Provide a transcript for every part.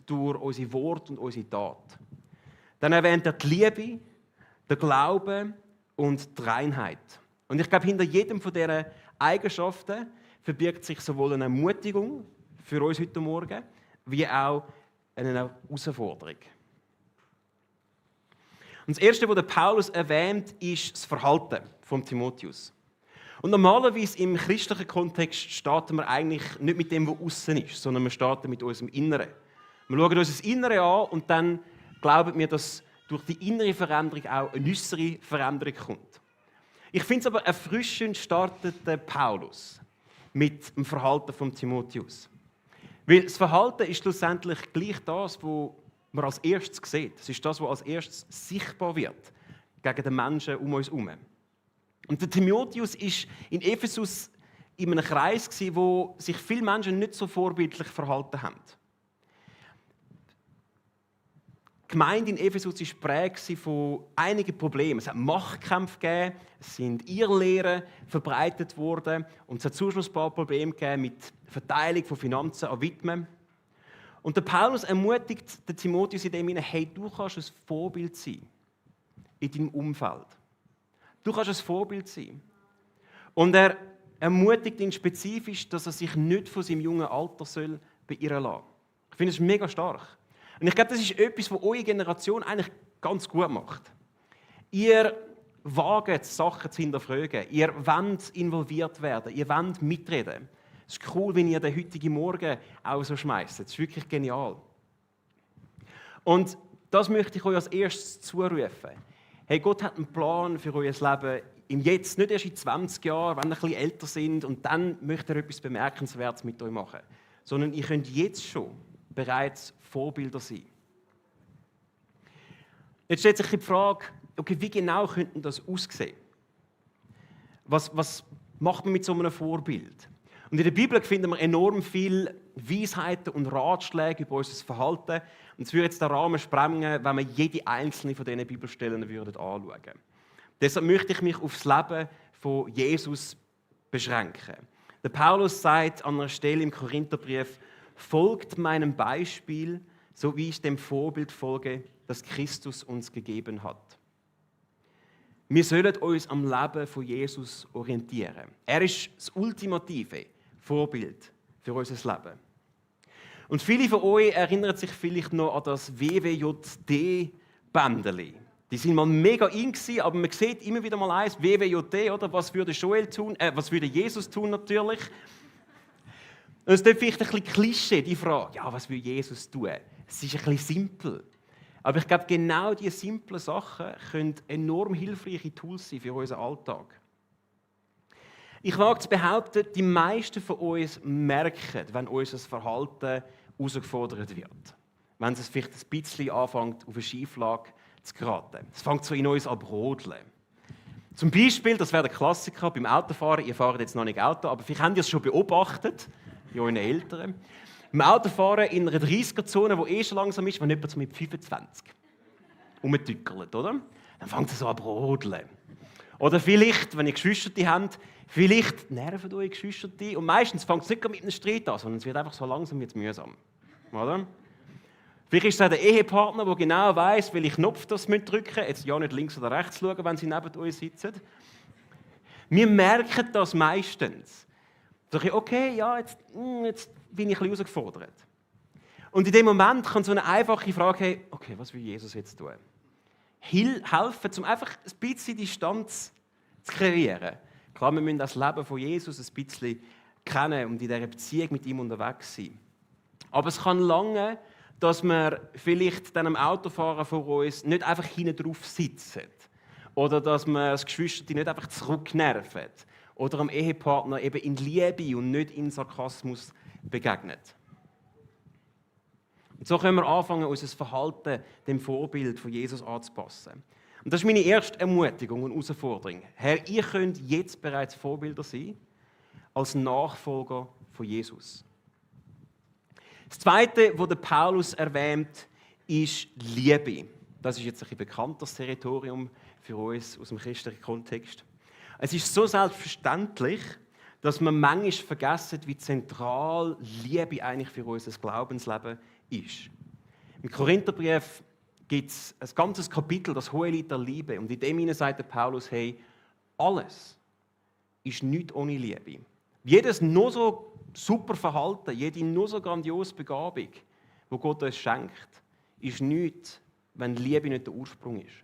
durch unsere Worte und unsere Tat. Dann erwähnt er die Liebe, den Glauben und die Reinheit. Und ich glaube, hinter jedem von diesen Eigenschaften verbirgt sich sowohl eine Ermutigung für uns heute Morgen, wie auch eine Herausforderung. Und das Erste, was Paulus erwähnt, ist das Verhalten von Timotheus. Und normalerweise im christlichen Kontext starten wir eigentlich nicht mit dem, was außen ist, sondern wir starten mit unserem Inneren. Wir schauen uns das Innere an und dann glauben wir, dass durch die innere Veränderung auch eine äußere Veränderung kommt. Ich finde es aber erfrischend, startet Paulus mit dem Verhalten von Timotheus. Weil das Verhalten ist schlussendlich gleich das, was man als erstes sieht. Es ist das, was als erstes sichtbar wird gegen den Menschen um uns herum. Und der Timotheus war in Ephesus in einem Kreis, wo sich viele Menschen nicht so vorbildlich verhalten haben. Die Gemeinde in Ephesus war geprägt von einigen Problemen. Es hat Machtkämpfe gegeben, es sind Irrlehren verbreitet worden und es hat sonst ein paar Probleme gegeben mit Verteilung von Finanzen an Witwen. Und der Paulus ermutigt den Timotheus in dem Sinne, hey, du kannst ein Vorbild sein in deinem Umfeld. Du kannst ein Vorbild sein. Und er ermutigt ihn spezifisch, dass er sich nicht von seinem jungen Alter beirren lassen soll. Ich finde es mega stark. Und ich glaube, das ist etwas, was eure Generation eigentlich ganz gut macht. Ihr wagt, Sachen zu hinterfragen. Ihr wollt involviert werden. Ihr wollt mitreden. Es ist cool, wenn ihr den heutigen Morgen auch so schmeißt. Das ist wirklich genial. Und das möchte ich euch als erstes zurufen. Hey, Gott hat einen Plan für euer Leben im Jetzt, nicht erst in 20 Jahren, wenn ihr ein bisschen älter sind und dann möchte er etwas Bemerkenswertes mit euch machen. Sondern ihr könnt jetzt schon bereits Vorbilder sein. Jetzt stellt sich die Frage, okay, wie genau könnte das aussehen? Was macht man mit so einem Vorbild? Und in der Bibel finden wir enorm viele Weisheiten und Ratschläge über unser Verhalten. Und es würde jetzt den Rahmen sprengen, wenn wir jede einzelne von diesen Bibelstellen anschauen würden. Deshalb möchte ich mich auf das Leben von Jesus beschränken. Der Paulus sagt an einer Stelle im Korintherbrief, folgt meinem Beispiel, so wie ich dem Vorbild folge, das Christus uns gegeben hat. Wir sollen uns am Leben von Jesus orientieren. Er ist das ultimative Vorbild für unser Leben. Und viele von euch erinnern sich vielleicht noch an das WWJD-Bändeli. Die sind mal mega in gewesen, aber man sieht immer wieder mal eins, WWJD, oder? Was würde Joel tun? Was würde Jesus tun natürlich? Und es ist vielleicht ein bisschen Klischee, die Frage, ja, was will Jesus tun? Es ist ein bisschen simpel. Aber ich glaube, genau diese simplen Sachen können enorm hilfreiche Tools sein für unseren Alltag. Ich wage zu behaupten, die meisten von uns merken, wenn unser Verhalten herausgefordert wird. Wenn es vielleicht ein bisschen anfängt, auf eine Schieflage zu geraten. Es fängt so in uns an brodeln. Zum Beispiel, das wäre der Klassiker beim Autofahren. Ihr fahrt jetzt noch nicht Auto, aber vielleicht habt ihr es schon beobachtet, bei euren Eltern. Beim Autofahren in einer 30er-Zone, die schon langsam ist, wenn jemand so mit 25 rumtückelt, oder? Dann fängt es so an brodeln. Oder vielleicht, wenn ihr Geschwisterte habt, vielleicht nerven eure Geschwisterte. Und meistens fängt es nicht mit einem Streit an, sondern es wird einfach so langsam jetzt mühsam. Oder? Vielleicht ist es auch der Ehepartner, der genau weiss, welchen Knopf das drücken müssen. Jetzt ja nicht links oder rechts schauen, wenn sie neben euch sitzen. Wir merken das meistens. Da sage ich, okay, ja, jetzt bin ich ein bisschen herausgefordert. Und in dem Moment kann so eine einfache Frage haben, okay, was will Jesus jetzt tun? Helfen, um einfach ein bisschen Distanz zu kreieren. Klar, wir müssen das Leben von Jesus ein bisschen kennen und in dieser Beziehung mit ihm unterwegs sein. Aber es kann lange, dass wir vielleicht dann am Autofahren von uns nicht einfach hinten drauf sitzen. Oder dass wir das Geschwister nicht einfach zurücknerven. Oder am Ehepartner eben in Liebe und nicht in Sarkasmus begegnet. Und so können wir anfangen, unser Verhalten dem Vorbild von Jesus anzupassen. Und das ist meine erste Ermutigung und Herausforderung. Herr, ihr könnt jetzt bereits Vorbilder sein, als Nachfolger von Jesus. Das Zweite, was der Paulus erwähnt, ist Liebe. Das ist jetzt ein bekanntes Territorium für uns aus dem christlichen Kontext. Es ist so selbstverständlich, dass wir manchmal vergessen, wie zentral Liebe eigentlich für unser Glaubensleben ist. Im Korintherbrief gibt es ein ganzes Kapitel, das Hohelied der Liebe. Und in dem sagt der Paulus, hey, alles ist nichts ohne Liebe. Jedes nur so super Verhalten, jede nur so grandiose Begabung, die Gott uns schenkt, ist nichts, wenn Liebe nicht der Ursprung ist.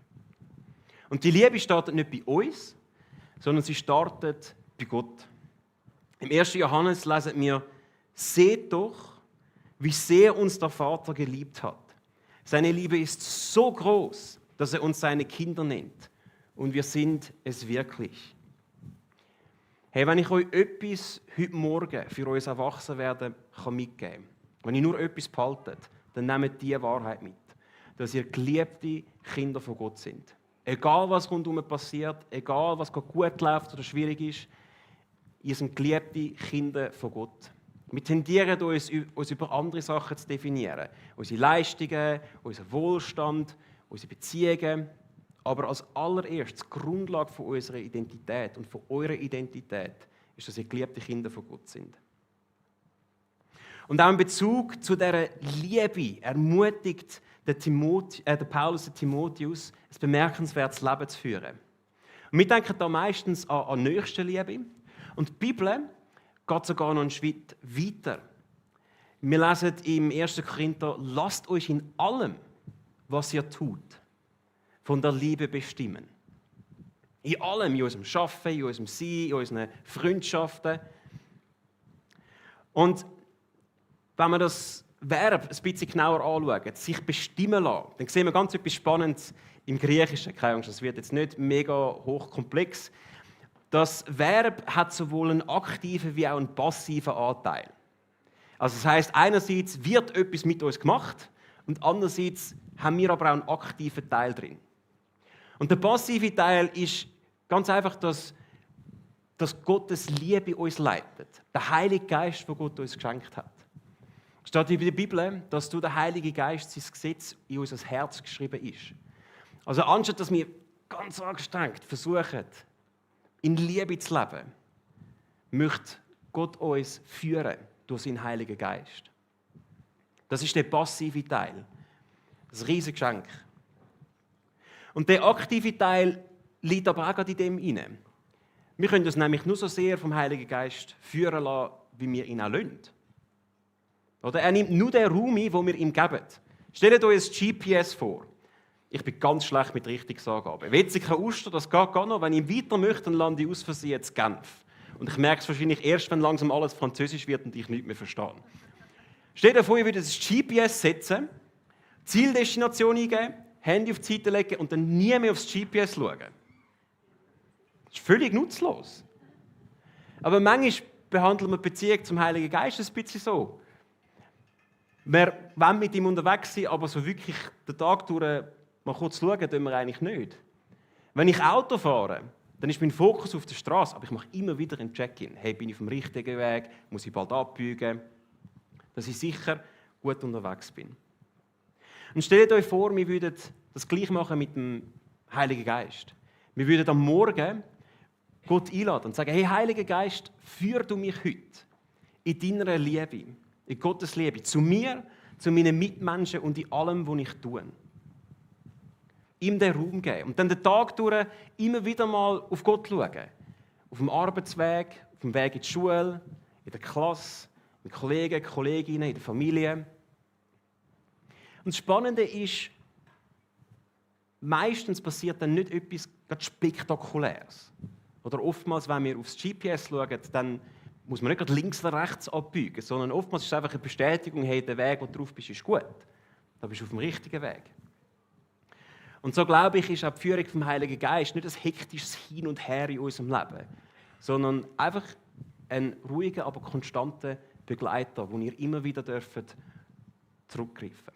Und die Liebe startet nicht bei uns, sondern sie startet bei Gott. Im 1. Johannes lesen wir, seht doch, wie sehr uns der Vater geliebt hat. Seine Liebe ist so groß, dass er uns seine Kinder nennt. Und wir sind es wirklich. Hey, wenn ich euch etwas heute Morgen für uns Erwachsenwerden mitgeben kann, wenn ihr nur etwas behaltet, dann nehmt diese Wahrheit mit, dass ihr geliebte Kinder von Gott sind. Egal, was rundherum passiert, egal, was gut läuft oder schwierig ist, ihr seid geliebte Kinder von Gott. Wir tendieren uns über andere Sachen zu definieren. Unsere Leistungen, unseren Wohlstand, unsere Beziehungen. Aber als allererstes, die Grundlage von unserer Identität und von eurer Identität ist, dass ihr geliebte Kinder von Gott sind. Und auch in Bezug zu dieser Liebe ermutigt der Paulus den Timotheus, ein bemerkenswertes Leben zu führen. Und wir denken da meistens an Nächstenliebe. Und die Bibel geht sogar noch einen Schritt weiter. Wir lesen im 1. Korinther, lasst euch in allem, was ihr tut, von der Liebe bestimmen. In allem, in unserem Arbeiten, in unserem Sein, in unseren Freundschaften. Und wenn wir das Verb ein bisschen genauer anschauen, sich bestimmen lassen, dann sehen wir ganz etwas Spannendes im Griechischen. Keine Angst, das wird jetzt nicht mega hochkomplex. Das Verb hat sowohl einen aktiven wie auch einen passiven Anteil. Also das heisst, einerseits wird etwas mit uns gemacht und andererseits haben wir aber auch einen aktiven Teil drin. Und der passive Teil ist ganz einfach, dass Gottes Liebe uns leitet. Der Heilige Geist, den Gott uns geschenkt hat. Es steht in der Bibel, dass durch den Heiligen Geist sein Gesetz in unser Herz geschrieben ist. Also anstatt dass wir ganz angestrengt versuchen, in Liebe zu leben, möchte Gott uns führen durch seinen Heiligen Geist. Das ist der passive Teil. Das riesige Geschenk. Und der aktive Teil liegt aber auch gerade in dem hinein. Wir können uns nämlich nur so sehr vom Heiligen Geist führen lassen, wie wir ihn auch lassen. Oder er nimmt nur den Raum ein, den wir ihm geben. Stellt euch ein GPS vor. Ich bin ganz schlecht mit Richtungsangaben. Wetziger Uster, das geht gar noch. Wenn ich weiter möchte, dann lande ich aus Versehen in Genf. Und ich merke es wahrscheinlich erst, wenn langsam alles Französisch wird und ich nichts mehr verstehe. Stellt euch vor, ihr würdet das GPS setzen, Zieldestination eingeben, Handy auf die Seite legen und dann nie mehr aufs GPS schauen. Das ist völlig nutzlos. Aber manchmal behandeln wir die Beziehung zum Heiligen Geist ein bisschen so. Wir wollen mit ihm unterwegs sein, aber so wirklich den Tag durch mal kurz schauen, tun wir eigentlich nicht. Wenn ich Auto fahre, dann ist mein Fokus auf der Straße, aber ich mache immer wieder ein Check-in. Hey, bin ich auf dem richtigen Weg? Muss ich bald abbiegen? Dass ich sicher gut unterwegs bin. Und stellt euch vor, wir würden das Gleiche machen mit dem Heiligen Geist. Wir würden am Morgen Gott einladen und sagen, hey, Heiliger Geist, führ du mich heute in deiner Liebe, in Gottes Liebe, zu mir, zu meinen Mitmenschen und in allem, was ich tue. Ihm den Raum geben. Und dann den Tag durch immer wieder mal auf Gott schauen. Auf dem Arbeitsweg, auf dem Weg in die Schule, in der Klasse, mit Kollegen, Kolleginnen, in der Familie. Und das Spannende ist, meistens passiert dann nicht etwas ganz Spektakuläres. Oder oftmals, wenn wir aufs GPS schauen, dann muss man nicht gerade links oder rechts abbiegen, sondern oftmals ist es einfach eine Bestätigung, hey, der Weg, wo du drauf bist, ist gut. Da bist du auf dem richtigen Weg. Und so, glaube ich, ist auch die Führung vom Heiligen Geist nicht ein hektisches Hin und Her in unserem Leben, sondern einfach ein ruhiger, aber konstanter Begleiter, wo ihr immer wieder zurückgreifen dürft.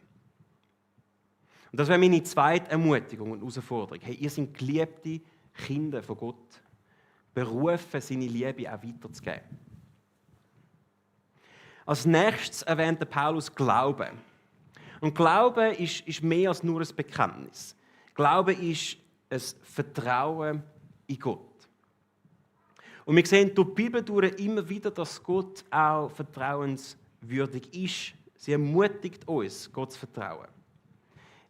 Und das wäre meine zweite Ermutigung und Herausforderung. Hey, ihr seid geliebte Kinder von Gott, berufen, seine Liebe auch weiterzugeben. Als nächstes erwähnt der Paulus Glauben. Und Glauben ist mehr als nur ein Bekenntnis. Glaube ist ein Vertrauen in Gott. Und wir sehen durch die Bibel durch immer wieder, dass Gott auch vertrauenswürdig ist. Sie ermutigt uns, Gott zu vertrauen.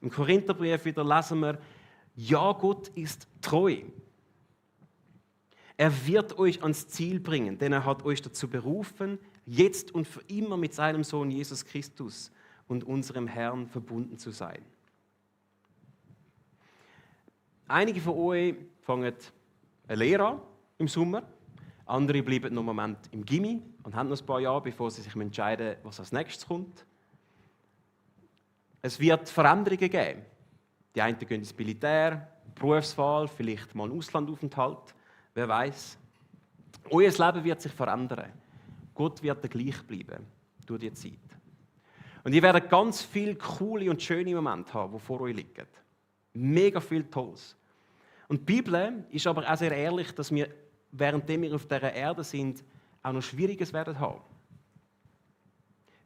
Im Korintherbrief wieder lesen wir, ja, Gott ist treu. Er wird euch ans Ziel bringen, denn er hat euch dazu berufen, jetzt und für immer mit seinem Sohn Jesus Christus und unserem Herrn verbunden zu sein. Einige von euch fangen eine Lehre an im Sommer, andere bleiben noch einen Moment im Gymi und haben noch ein paar Jahre, bevor sie sich entscheiden, was als nächstes kommt. Es wird Veränderungen geben. Die einen gehen ins Militär, Berufswahl, vielleicht mal einen Auslandaufenthalt, wer weiß. Euer Leben wird sich verändern. Gott wird gleich bleiben durch die Zeit. Und ihr werdet ganz viele coole und schöne Momente haben, die vor euch liegen. Mega viel Tolles. Und die Bibel ist aber auch sehr ehrlich, dass wir, währenddem wir auf dieser Erde sind, auch noch Schwieriges werden haben.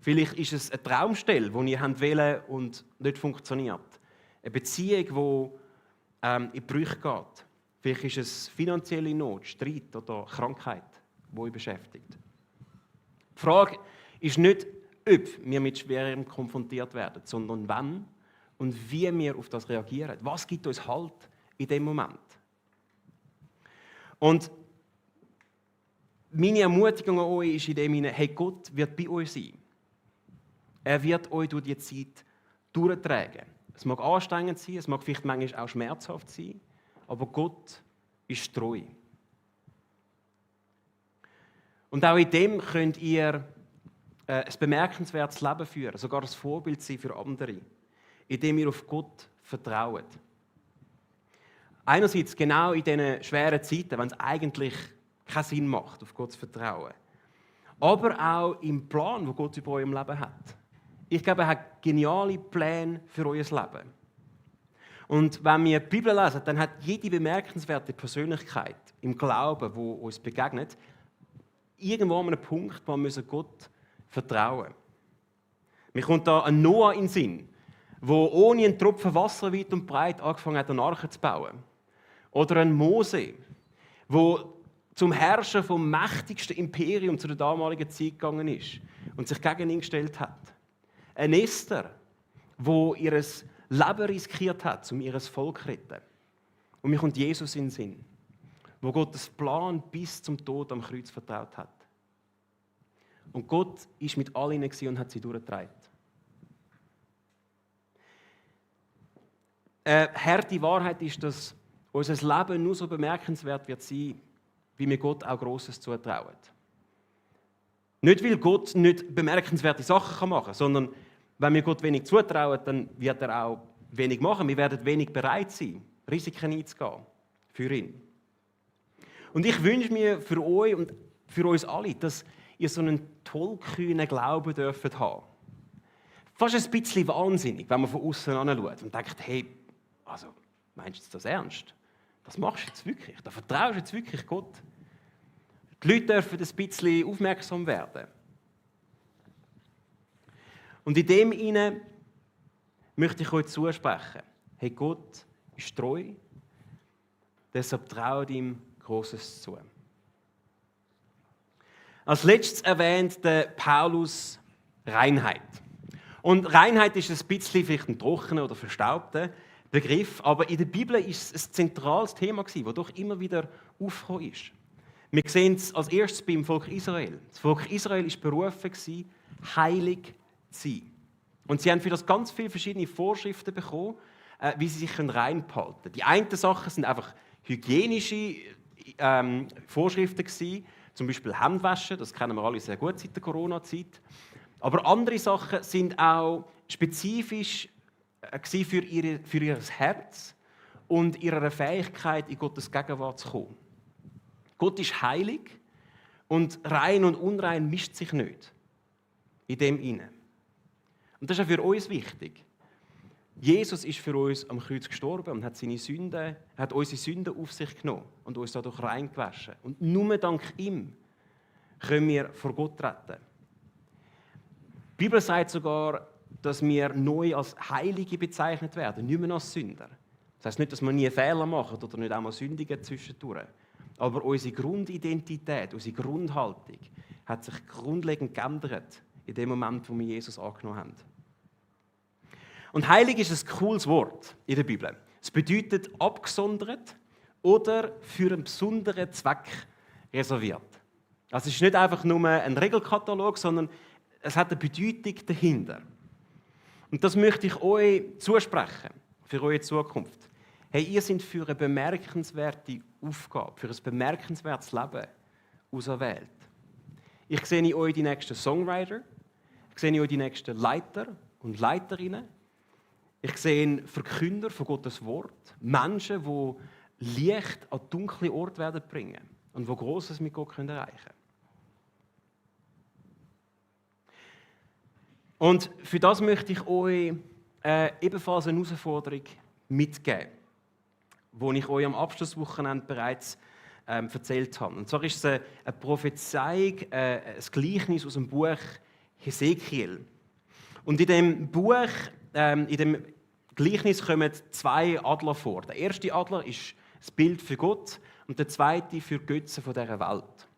Vielleicht ist es eine Traumstelle, die ihr wollt und nicht funktioniert. Eine Beziehung, die in die Brüche geht. Vielleicht ist es finanzielle Not, Streit oder Krankheit, die euch beschäftigt. Die Frage ist nicht, ob wir mit Schwerem konfrontiert werden, sondern wann und wie wir auf das reagieren. Was gibt uns Halt in dem Moment? Und meine Ermutigung an euch ist in dem Sinne, hey, Gott wird bei euch sein. Er wird euch durch die Zeit durchtragen. Es mag anstrengend sein, es mag vielleicht manchmal auch schmerzhaft sein, aber Gott ist treu. Und auch in dem könnt ihr ein bemerkenswertes Leben führen, sogar ein Vorbild sein für andere, indem ihr auf Gott vertraut. Einerseits genau in diesen schweren Zeiten, wenn es eigentlich keinen Sinn macht, auf Gott zu vertrauen. Aber auch im Plan, den Gott über eurem Leben hat. Ich glaube, er hat geniale Pläne für euer Leben. Und wenn wir die Bibel lesen, dann hat jede bemerkenswerte Persönlichkeit im Glauben, wo uns begegnet, irgendwo an einem Punkt, wo wir Gott vertrauen. Mir kommt da ein Noah in den Sinn, der ohne einen Tropfen Wasser weit und breit angefangen hat, eine Arche zu bauen. Oder ein Mose, der zum Herrscher vom mächtigsten Imperium zu der damaligen Zeit gegangen ist und sich gegen ihn gestellt hat. Ein Esther, wo ihr Leben riskiert hat, um ihr Volk zu retten. Und mir kommt Jesus in den Sinn, wo Gottes Plan bis zum Tod am Kreuz vertraut hat. Und Gott war mit all ihnen und hat sie durchgetragen. Eine harte Wahrheit ist, dass unser Leben nur so bemerkenswert wird sein, wie wir Gott auch Grosses zutrauen. Nicht, weil Gott nicht bemerkenswerte Sachen machen kann, sondern wenn wir Gott wenig zutrauen, dann wird er auch wenig machen. Wir werden wenig bereit sein, Risiken einzugehen für ihn. Und ich wünsche mir für euch und für uns alle, dass ihr so einen tollkühnen Glauben dürft haben. Fast ein bisschen wahnsinnig, wenn man von außen anschaut und denkt, hey, also, meinst du das ernst? Das machst du jetzt wirklich? Da vertraust du jetzt wirklich Gott? Die Leute dürfen ein bisschen aufmerksam werden. Und in dem Sinne möchte ich euch zusprechen. Hey, Gott ist treu, deshalb traut ihm Grosses zu. Als letztes erwähnt der Paulus Reinheit. Und Reinheit ist ein bisschen vielleicht ein trockener oder verstaubter Begriff, aber in der Bibel ist es ein zentrales Thema gewesen, das doch immer wieder aufgekommen ist. Wir sehen es als erstes beim Volk Israel. Das Volk Israel war berufen, heilig zu sein. Und sie haben für das ganz viele verschiedene Vorschriften bekommen, wie sie sich rein behalten können. Die einen Sachen sind einfach hygienische Vorschriften gewesen, zum Beispiel Händewaschen, das kennen wir alle sehr gut seit der Corona-Zeit. Aber andere Sachen sind auch spezifisch für ihr Herz und ihre Fähigkeit, in Gottes Gegenwart zu kommen. Gott ist heilig und rein und unrein mischt sich nicht in dem inne. Und das ist auch für uns wichtig. Jesus ist für uns am Kreuz gestorben und hat unsere Sünden auf sich genommen und uns dadurch reingewaschen. Und nur dank ihm können wir vor Gott treten. Die Bibel sagt sogar, dass wir neu als Heilige bezeichnet werden, nicht mehr als Sünder. Das heisst nicht, dass wir nie Fehler machen oder nicht einmal sündigen zwischendurch. Aber unsere Grundidentität, unsere Grundhaltung hat sich grundlegend geändert in dem Moment, wo wir Jesus angenommen haben. Und heilig ist ein cooles Wort in der Bibel. Es bedeutet abgesondert oder für einen besonderen Zweck reserviert. Also es ist nicht einfach nur ein Regelkatalog, sondern es hat eine Bedeutung dahinter. Und das möchte ich euch zusprechen, für eure Zukunft. Hey, ihr seid für eine bemerkenswerte Aufgabe, für ein bemerkenswertes Leben auserwählt. Ich sehe in euch die nächsten Songwriter, ich sehe in euch die nächsten Leiter und Leiterinnen. Ich sehe Verkünder von Gottes Wort, Menschen, die Licht an dunkle Orte werden bringen und die Grosses mit Gott erreichen können. Und für das möchte ich euch ebenfalls eine Herausforderung mitgeben, die ich euch am Abschlusswochenende bereits erzählt habe. Und zwar ist es eine Prophezeiung, ein Gleichnis aus dem Buch Hesekiel. Und in dem Buch, in dem Gleichnis kommen zwei Adler vor. Der erste Adler ist das Bild für Gott und der zweite für die Götzen dieser Welt.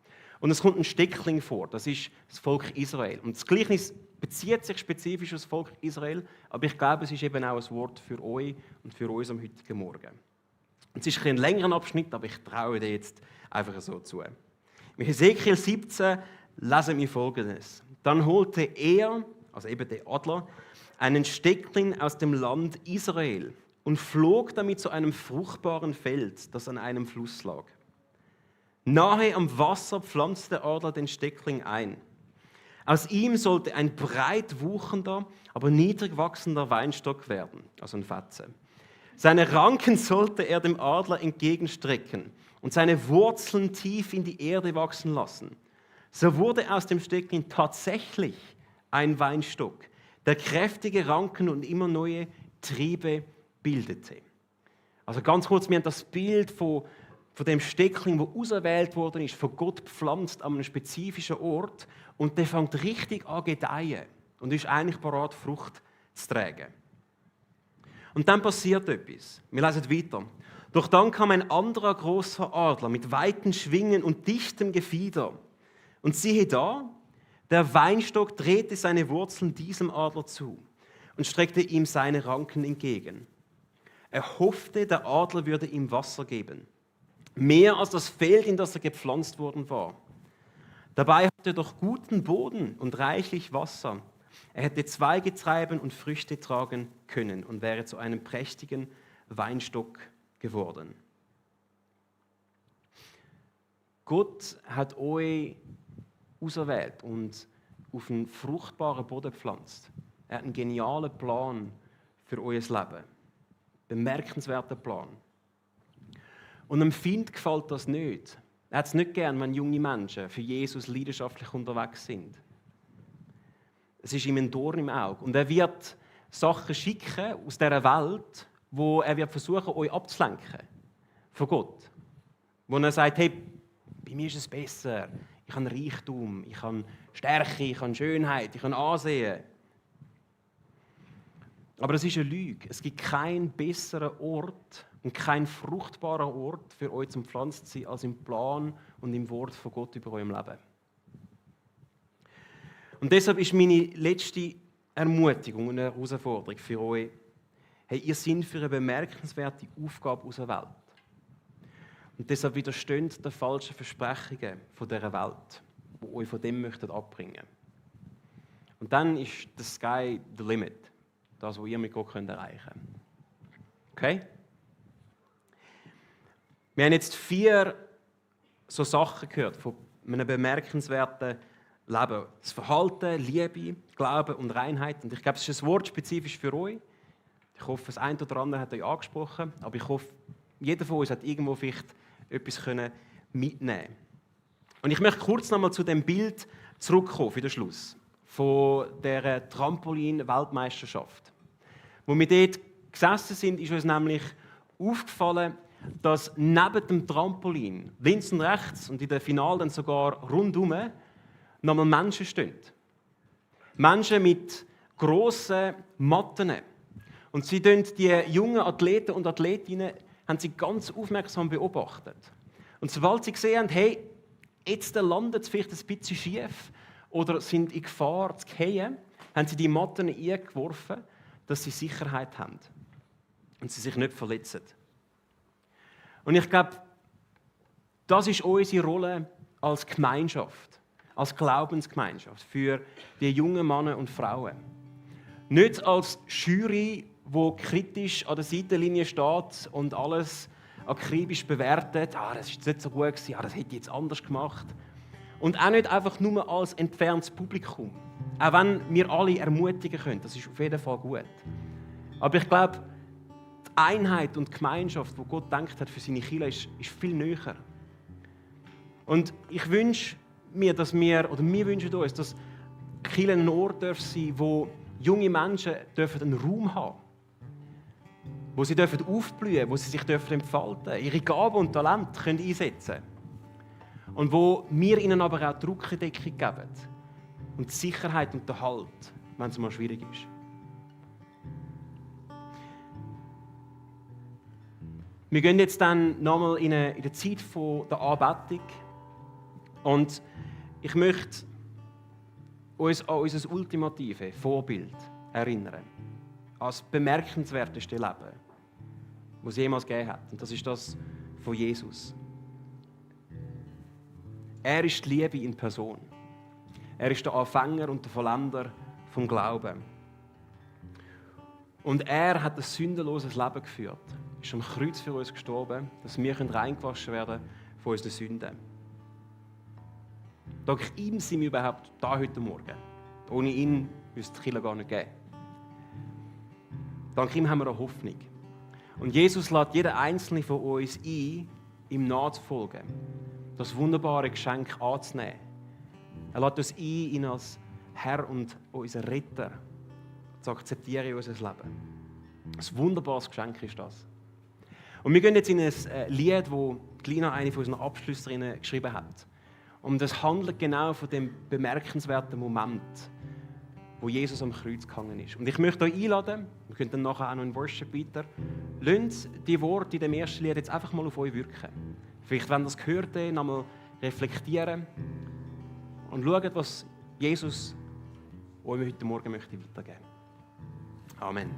Und es kommt ein Steckling vor, das ist das Volk Israel. Und das Gleichnis bezieht sich spezifisch auf das Volk Israel, aber ich glaube, es ist eben auch ein Wort für euch und für uns am heutigen Morgen. Es ist ein längerer Abschnitt, aber ich traue dir jetzt einfach so zu. In Hesekiel 17 lesen wir Folgendes. Dann holte er, also eben der Adler, einen Steckling aus dem Land Israel und flog damit zu einem fruchtbaren Feld, das an einem Fluss lag. Nahe am Wasser pflanzte der Adler den Steckling ein. Aus ihm sollte ein breit wuchender, aber niedrig wachsender Weinstock werden, also ein Fetze. Seine Ranken sollte er dem Adler entgegenstrecken und seine Wurzeln tief in die Erde wachsen lassen. So wurde aus dem Steckling tatsächlich ein Weinstock, der kräftige Ranken und immer neue Triebe bildete. Also ganz kurz, wir haben das Bild von dem Steckling, das auserwählt worden ist, von Gott gepflanzt an einem spezifischen Ort und der fängt richtig an zu gedeihen und ist eigentlich bereit, Frucht zu tragen. Und dann passiert etwas. Wir lesen weiter. Doch dann kam ein anderer großer Adler mit weiten Schwingen und dichtem Gefieder. Und siehe da, der Weinstock drehte seine Wurzeln diesem Adler zu und streckte ihm seine Ranken entgegen. Er hoffte, der Adler würde ihm Wasser geben. Mehr als das Feld, in das er gepflanzt worden war. Dabei hatte er doch guten Boden und reichlich Wasser. Er hätte Zweige treiben und Früchte tragen können und wäre zu einem prächtigen Weinstock geworden. Gott hat euch auserwählt und auf einen fruchtbaren Boden gepflanzt. Er hat einen genialen Plan für euer Leben. Bemerkenswerter Plan. Und dem Feind gefällt das nicht. Er hat es nicht gern, wenn junge Menschen für Jesus leidenschaftlich unterwegs sind. Es ist ihm ein Dorn im Auge. Und er wird Sachen schicken aus dieser Welt, wo er wird versuchen, euch abzulenken von Gott. Wo er sagt, hey, bei mir ist es besser. Ich habe Reichtum, ich habe Stärke, ich habe Schönheit, ich habe Ansehen. Aber das ist eine Lüge. Es gibt keinen besseren Ort und keinen fruchtbaren Ort für euch zum Pflanzen zu sein, als im Plan und im Wort von Gott über eurem Leben. Und deshalb ist meine letzte Ermutigung und Herausforderung für euch, hey, ihr seid für eine bemerkenswerte Aufgabe aus der Welt. Und deshalb widersteht den falschen Versprechungen von dieser Welt, die euch von dem abbringen möchten. Und dann ist the sky the limit, das, was ihr mit Gott erreichen könnt. Okay? Wir haben jetzt 4 so Sachen gehört von einem bemerkenswerten Leben. Das Verhalten, Liebe, Glaube und Reinheit. Und ich glaube, es ist ein Wort spezifisch für euch. Ich hoffe, das eine oder andere hat euch angesprochen. Aber ich hoffe, jeder von uns hat irgendwo vielleicht etwas mitnehmen können. Und ich möchte kurz nochmal zu dem Bild zurückkommen für den Schluss. Von der Trampolin-Weltmeisterschaft. Wo wir dort gesessen sind, ist uns nämlich aufgefallen, dass neben dem Trampolin, links und rechts und in der Finale dann sogar rundum, nochmal Menschen stehen. Menschen mit grossen Matten. Und sie die jungen Athleten und Athletinnen haben sie ganz aufmerksam beobachtet. Und sobald sie gesehen haben, hey, jetzt landet es vielleicht ein bisschen schief oder sind in Gefahr zu fallen, haben sie die Matten eingeworfen, dass sie Sicherheit haben und sie sich nicht verletzen. Und ich glaube, das ist unsere Rolle als Gemeinschaft, als Glaubensgemeinschaft für die jungen Männer und Frauen. Nicht als Jury, die kritisch an der Seitenlinie steht und alles akribisch bewertet. Das ist nicht so gut gewesen, das hätte ich jetzt anders gemacht. Und auch nicht einfach nur als entferntes Publikum. Auch wenn wir alle ermutigen können, das ist auf jeden Fall gut. Aber ich glaube, die Einheit und die Gemeinschaft, die Gott gedacht hat für seine Kirche, ist viel näher. Und ich wünsche mir, wir wünschen uns, dass die Kirche ein Ort sein darf, wo junge Menschen einen Raum haben dürfen, wo sie aufblühen dürfen, wo sie sich entfalten dürfen, ihre Gaben und Talente einsetzen können. Und wo wir ihnen aber auch die Rückendeckung geben und die Sicherheit und den Halt, wenn es mal schwierig ist. Wir gehen jetzt dann nochmal in die Zeit der Anbetung. Und ich möchte uns an unser ultimatives Vorbild erinnern. An das bemerkenswerteste Leben, das es jemals gegeben hat. Und das ist das von Jesus. Er ist die Liebe in Person. Er ist der Anfänger und der Vollender vom Glauben. Und er hat ein sündloses Leben geführt. Er ist am Kreuz für uns gestorben, dass wir reingewaschen werden von unseren Sünden. Dank ihm sind wir überhaupt da heute Morgen. Ohne ihn müsste die Kirche gar nicht geben. Dank ihm haben wir eine Hoffnung. Und Jesus lädt jeden Einzelnen von uns ein, ihm nachzufolgen. Das wunderbare Geschenk anzunehmen. Er lädt uns ein, ihn als Herr und unser Retter zu akzeptieren in unser Leben. Ein wunderbares Geschenk ist das. Und wir gehen jetzt in ein Lied, das Lina, eine von unseren Abschlüsserinnen, geschrieben hat. Und das handelt genau von dem bemerkenswerten Moment, wo Jesus am Kreuz gehangen ist. Und ich möchte euch einladen, wir können dann nachher auch noch in Worship weiter, lasst die Worte in dem ersten Lied jetzt einfach mal auf euch wirken. Vielleicht, wenn ihr das gehört habt, nochmal reflektieren und schaut, was Jesus euch heute Morgen möchte weitergeben. Amen.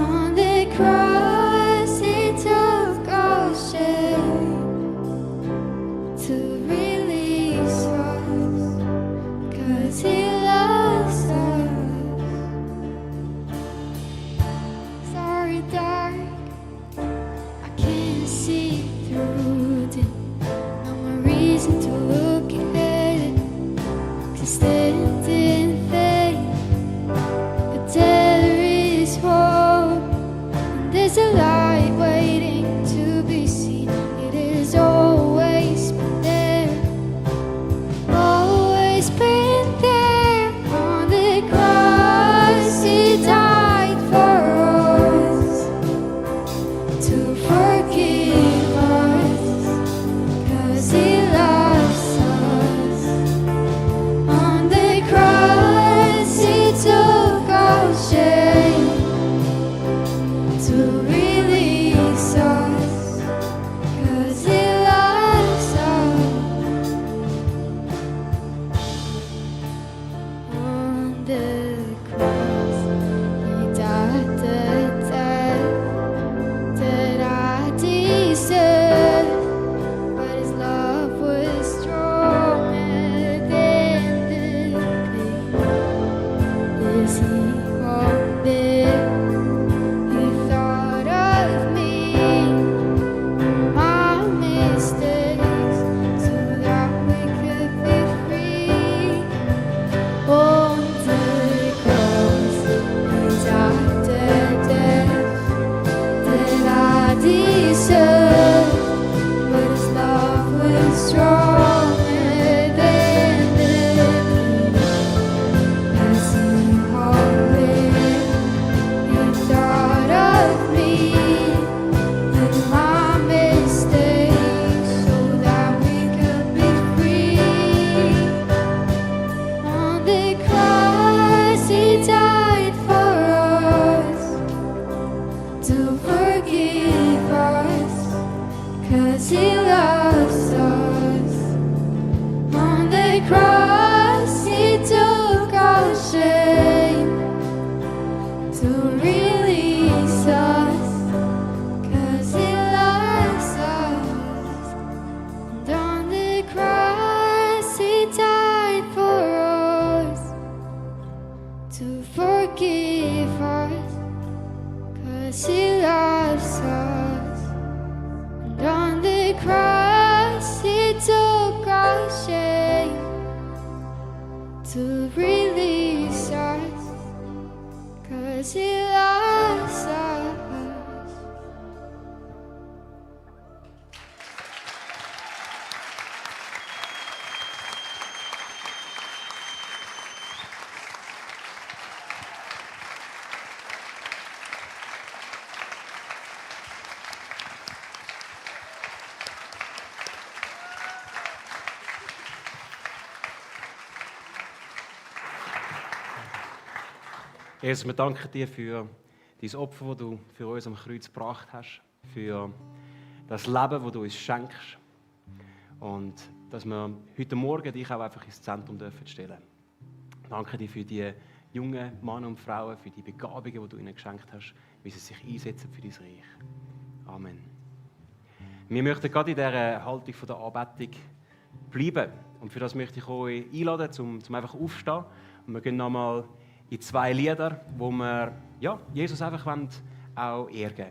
On the He loves us. On the cross, He took our shame to release us, 'cause He loves us. And on the cross, He died for us to forgive us, 'cause He loves us. And on the cross, He took our shame to release us, 'cause He loves us. Jesus, wir danken dir für dein Opfer, das du für uns am Kreuz gebracht hast, für das Leben, das du uns schenkst und dass wir heute Morgen dich auch einfach ins Zentrum dürfen stellen. Danke dir für die jungen Männer und Frauen, für die Begabungen, die du ihnen geschenkt hast, wie sie sich einsetzen für dein Reich. Amen. Wir möchten gerade in dieser Haltung der Anbetung bleiben und für das möchte ich euch einladen, zum einfach aufstehen und wir gehen nochmal in 2 Lieder, wo wir Jesus einfach auch Ehre geben.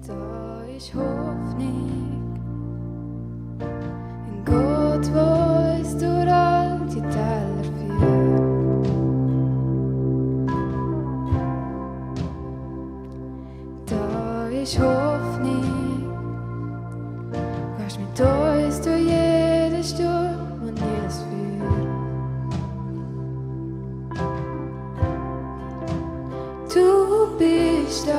Da ist Hoffnung in Gott, wo uns durch all die Täler führt. Da ist Hoffnung, gehst mit uns durch jeden Sturm und jedes Feuer. Du bist da.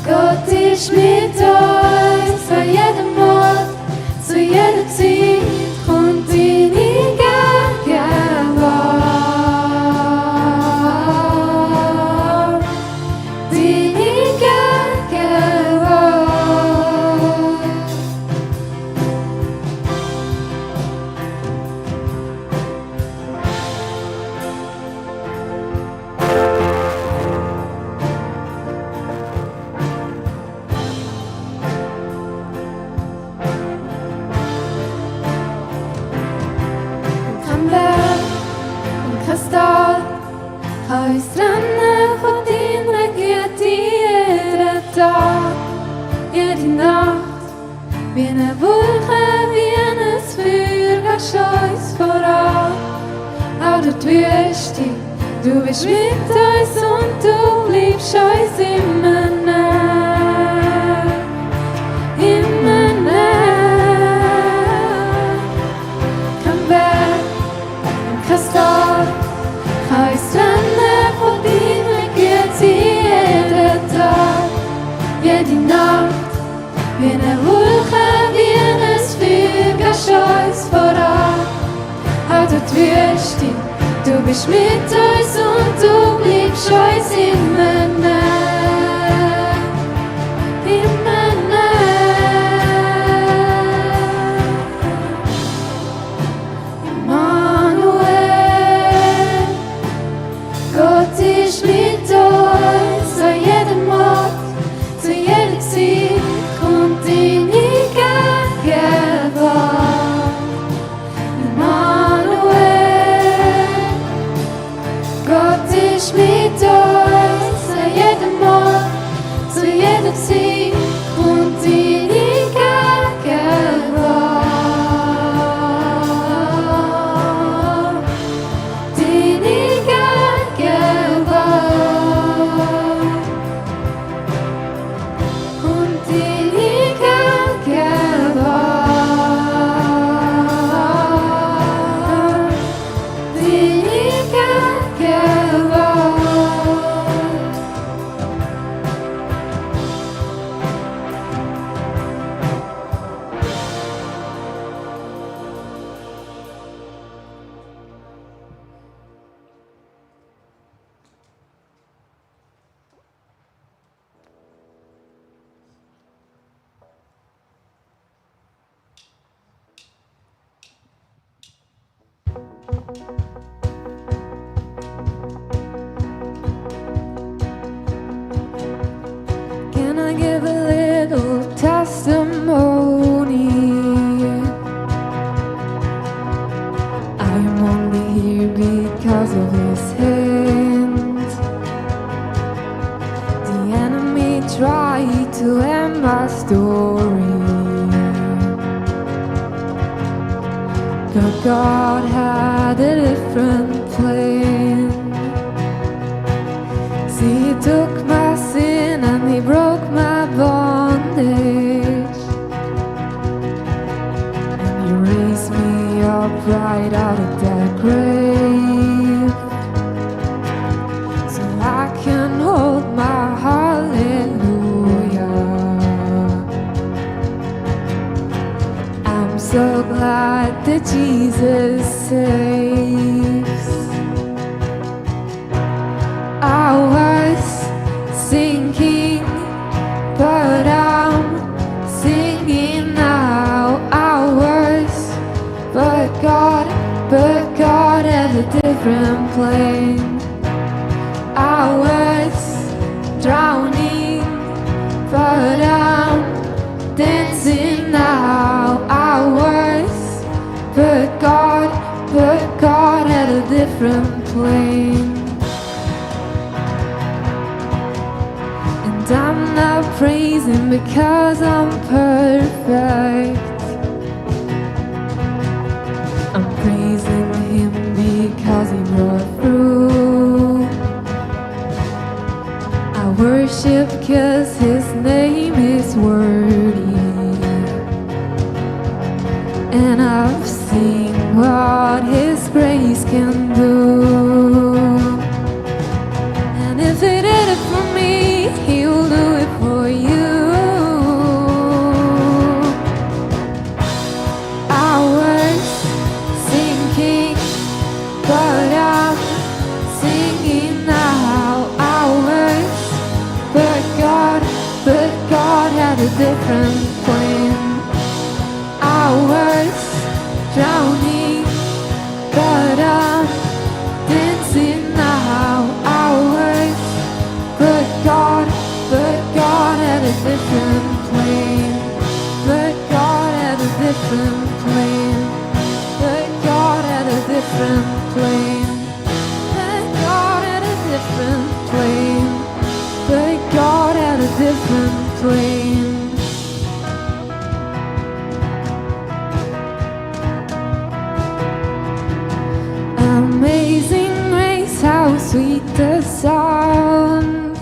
Gott ist mit euch. kann uns trennen von deiner Güte jeden Tag, jede Nacht. Wie eine Wolke, wie ein Feuer, gehst du uns voran. Auch durch die Wüste, du bist mit uns und du bleibst uns immer nah. Immer nah. Kein Berg und kein Tal kann uns trennen von deiner Güte jeden Tag, jede Nacht. Wie eine Wolke, wie ein Feuer, gehst du uns voran. Auch durch die Wüste, du bist mit uns und du bleibst uns immer nah. Immer nah. Immanuel, Gott ist mit uns an jedem Ort, zu jeder Zeit. Und deine Gegenwart, Immanuel, Gott ist mit uns an jedem Ort, zu jeder Zeit. Und deine Gegenwart, deine Gegenwart. Und deine Gegenwart, deine Gegenwart. Can I give a little testimony? I'm only here because of His hand. The enemy tried to end my story, but God had a different plan. See, He took my sin and He broke my bondage, and He raised me up right out of that grave, so I can hold my hallelujah. I'm so glad that Jesus saves. I was sinking, but I'm singing now. I was, but God had a different plan. I was drowning, but I'm dancing now. I was, but God had a different plan. And I'm not praising because I'm perfect. I'm praising Him because He brought through. I worship because His name is worthy, and I've seen what His grace can do. And if He did it for me, He'll do it for you. I was sinking, but I'm singing now. I was, but God had a different plan. I was drowning, but I'm dancing. flame, but God had a different plan. Amazing grace, how sweet the sound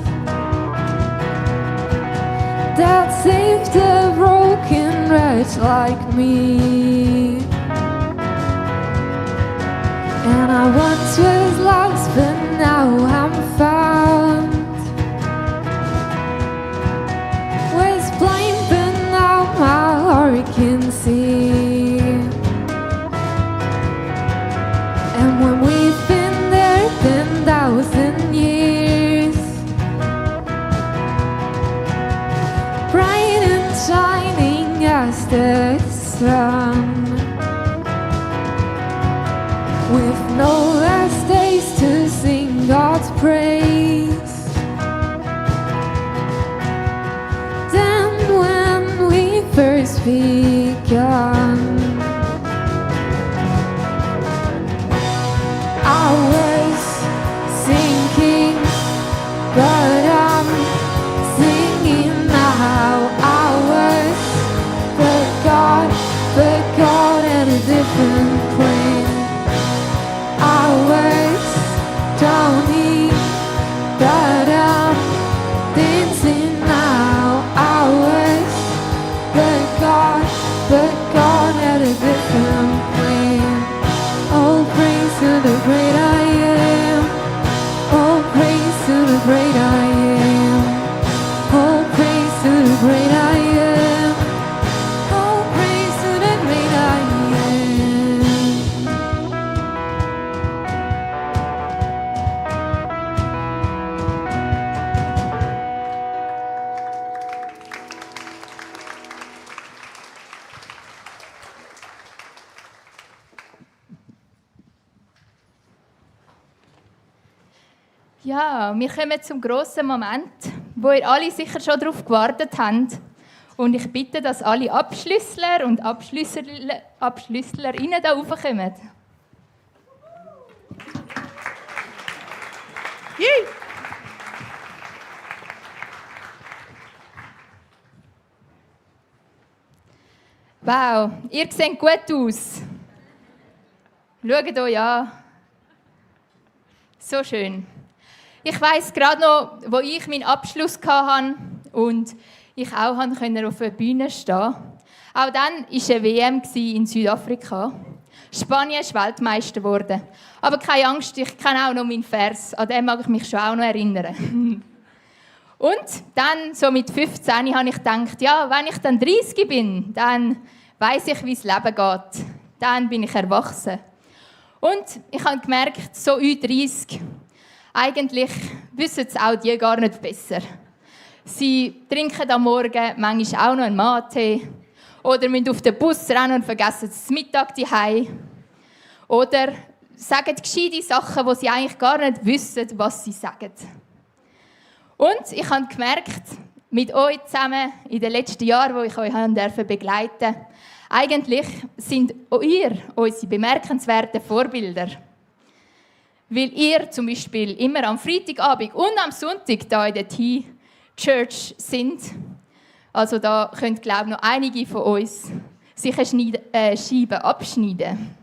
that saved a broken wretch like me. And I once was lost, but now I'm found. Was blind, but now my heart can see. And when we've been there 10,000 years, bright and shining as the sun, with no last days to sing God's praise, than when we first begun. I was sinking, but I'm singing now. I was, but God had a different plan. I was drowning, but I'm dancing now. I was, but God had a different plan. Oh, praise to the great I am. Oh, praise to the great I am. Oh, praise to the great I am. Oh, praise to the great I am. Ja, wir kommen zum grossen Moment, wo ihr alle sicher schon darauf gewartet habt. Und ich bitte, dass alle Abschlüssler und Abschlüsslerinnen da raufkommen. Wow, ihr seht gut aus. Schaut euch an. So schön. Ich weiss gerade noch, wo ich meinen Abschluss hatte und ich auch konnte auf der Bühne stehen. Auch dann war eine WM in Südafrika. Spanien ist Weltmeister geworden. Aber keine Angst, ich kenne auch noch meinen Vers. An den mag ich mich schon auch noch erinnern. Und dann, so mit 15, habe ich gedacht, ja, wenn ich dann 30 bin, dann weiss ich, wie das Leben geht. Dann bin ich erwachsen. Und ich habe gemerkt, so Ü30, eigentlich wissen es auch die gar nicht besser. Sie trinken am Morgen manchmal auch noch einen Mate oder müssen auf den Bus rennen und vergessen das Mittag zu Hause. Oder sagen gescheite Sachen, wo sie eigentlich gar nicht wissen, was sie sagen. Und ich habe gemerkt, mit euch zusammen in den letzten Jahren, wo ich euch begleiten durfte, eigentlich sind ihr unsere bemerkenswerten Vorbilder. Weil ihr zum Beispiel immer am Freitagabend und am Sonntag hier in der T-Church sind. Also da können, glaube ich, noch einige von uns sich eine Scheibe abschneiden.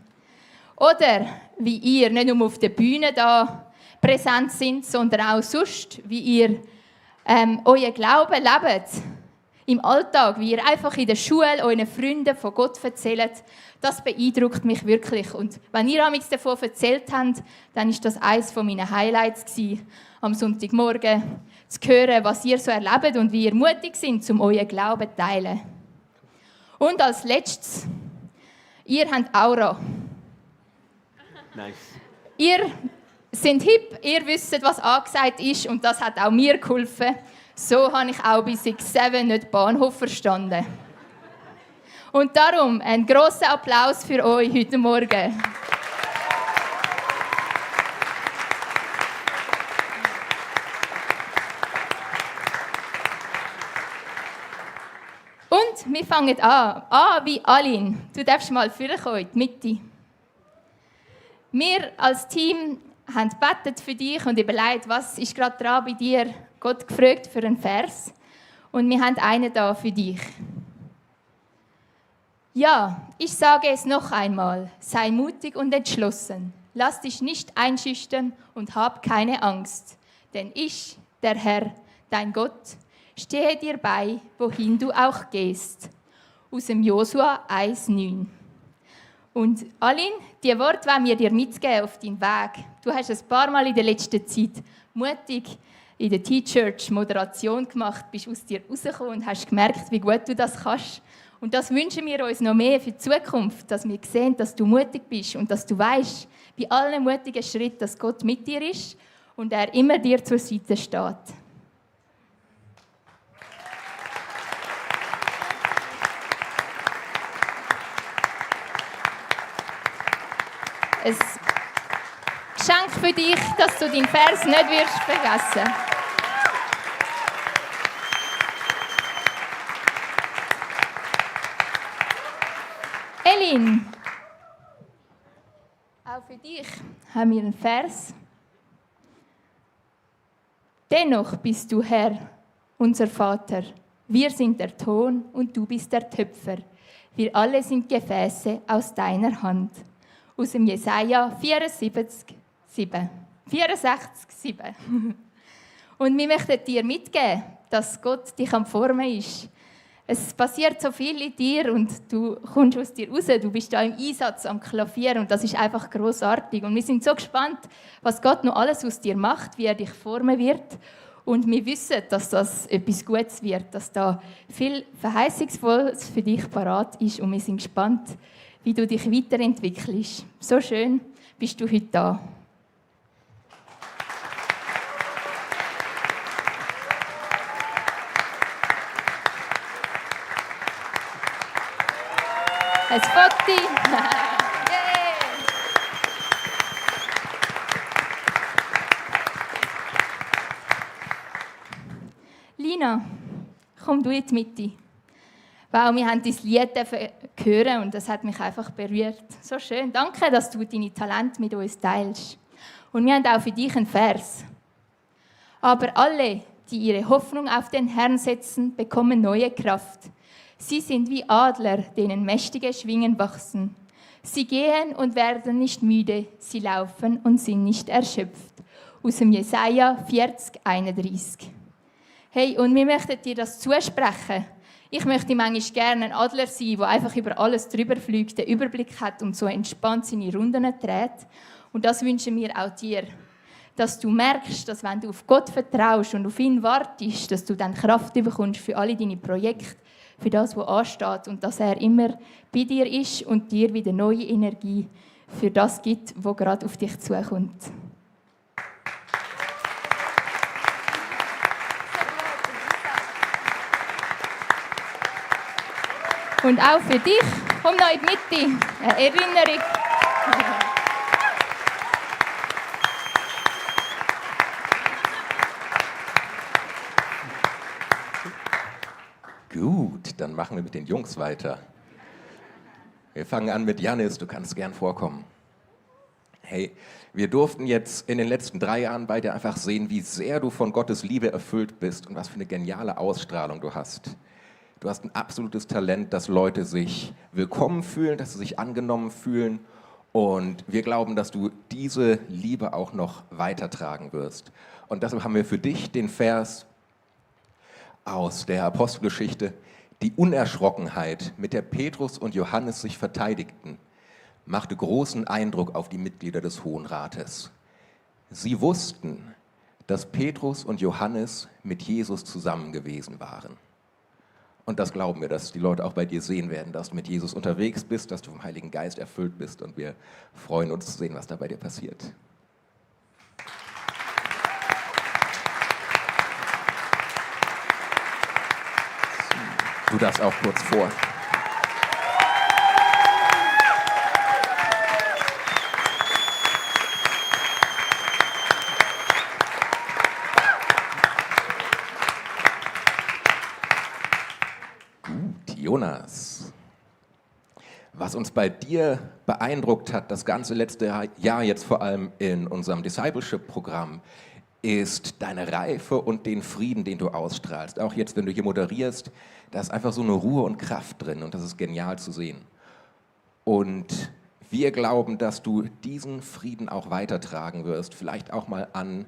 Oder wie ihr nicht nur auf der Bühne da präsent sind, sondern auch sonst, wie ihr euren Glauben lebt. Im Alltag, wie ihr einfach in der Schule euren Freunden von Gott erzählt, das beeindruckt mich wirklich. Und wenn ihr amigs davon erzählt habt, dann war das eines meiner Highlights am Sonntagmorgen, zu hören, was ihr so erlebt und wie ihr mutig seid, um euren Glauben zu teilen. Und als Letztes, ihr habt Aura. Nice. Ihr seid hip, ihr wisst, was angesagt ist und das hat auch mir geholfen. So habe ich auch bis 6-7 nicht den Bahnhof verstanden. Und darum einen grossen Applaus für euch heute Morgen. Und wir fangen an. An wie Alin. Du darfst mal vorkommen, in die Mitte. Wir als Team haben gebetet für dich und überlegt, was ist gerade dran bei dir, Gott gefragt für einen Vers. Und wir haben einen da für dich. Ja, ich sage es noch einmal, sei mutig und entschlossen. Lass dich nicht einschüchtern und hab keine Angst. Denn ich, der Herr, dein Gott, stehe dir bei, wohin du auch gehst. Aus dem Josua 1,9. Und Aline, die Worte wollen wir dir mitgeben auf deinen Weg. Du hast ein paar Mal in der letzten Zeit mutig in der T-Church Moderation gemacht, bist aus dir rausgekommen und hast gemerkt, wie gut du das kannst. Und das wünschen wir uns noch mehr für die Zukunft, dass wir sehen, dass du mutig bist und dass du weißt, bei allen mutigen Schritten, dass Gott mit dir ist und er immer dir zur Seite steht. Ein Geschenk für dich, dass du deinen Vers nicht wirst vergessen. Elin, auch für dich haben wir einen Vers. Dennoch bist du Herr, unser Vater. Wir sind der Ton und du bist der Töpfer. Wir alle sind Gefäße aus deiner Hand. Aus dem Jesaja 64,7. Und wir möchten dir mitgeben, dass Gott dich am Formen ist. Es passiert so viel in dir und du kommst aus dir raus. Du bist da im Einsatz am Klavier und das ist einfach grossartig. Und wir sind so gespannt, was Gott noch alles aus dir macht, wie er dich formen wird. Und wir wissen, dass das etwas Gutes wird, dass da viel Verheißungsvolles für dich parat ist. Und wir sind gespannt, wie du dich weiterentwickelst. So schön bist du heute da. Ein Foto. Lina, komm du in die Mitte. Wow, wir haben dein Lied hören und das hat mich einfach berührt. So schön. Danke, dass du deine Talente mit uns teilst. Und wir haben auch für dich einen Vers. Aber alle, die ihre Hoffnung auf den Herrn setzen, bekommen neue Kraft. Sie sind wie Adler, denen mächtige Schwingen wachsen. Sie gehen und werden nicht müde, sie laufen und sind nicht erschöpft. Aus dem Jesaja 40,31. Hey, und wir möchten dir das zusprechen. Ich möchte manchmal gerne ein Adler sein, der einfach über alles drüber fliegt, den Überblick hat und so entspannt seine Runden dreht. Und das wünschen wir auch dir. Dass du merkst, dass wenn du auf Gott vertraust und auf ihn wartest, dass du dann Kraft bekommst für alle deine Projekte, für das, was ansteht und dass er immer bei dir ist und dir wieder neue Energie für das gibt, was gerade auf dich zukommt. Und auch für dich, komm noch in die Mitte, eine Erinnerung. Gut, dann machen wir mit den Jungs weiter. Wir fangen an mit Jannis, du kannst gern vorkommen. Hey, wir durften jetzt in den letzten 3 Jahren bei dir einfach sehen, wie sehr du von Gottes Liebe erfüllt bist und was für eine geniale Ausstrahlung du hast. Du hast ein absolutes Talent, dass Leute sich willkommen fühlen, dass sie sich angenommen fühlen. Und wir glauben, dass du diese Liebe auch noch weitertragen wirst. Und deshalb haben wir für dich den Vers aus der Apostelgeschichte: Die Unerschrockenheit, mit der Petrus und Johannes sich verteidigten, machte großen Eindruck auf die Mitglieder des Hohen Rates. Sie wussten, dass Petrus und Johannes mit Jesus zusammen gewesen waren. Und das glauben wir, dass die Leute auch bei dir sehen werden, dass du mit Jesus unterwegs bist, dass du vom Heiligen Geist erfüllt bist. Und wir freuen uns zu sehen, was da bei dir passiert. Du darfst auch kurz vor. Gut, Jonas. was uns bei dir beeindruckt hat, das ganze letzte Jahr jetzt vor allem in unserem Discipleship-Programm, ist deine Reife und den Frieden, den du ausstrahlst. Auch jetzt, wenn du hier moderierst, da ist einfach so eine Ruhe und Kraft drin und das ist genial zu sehen. Und wir glauben, dass du diesen Frieden auch weitertragen wirst, vielleicht auch mal an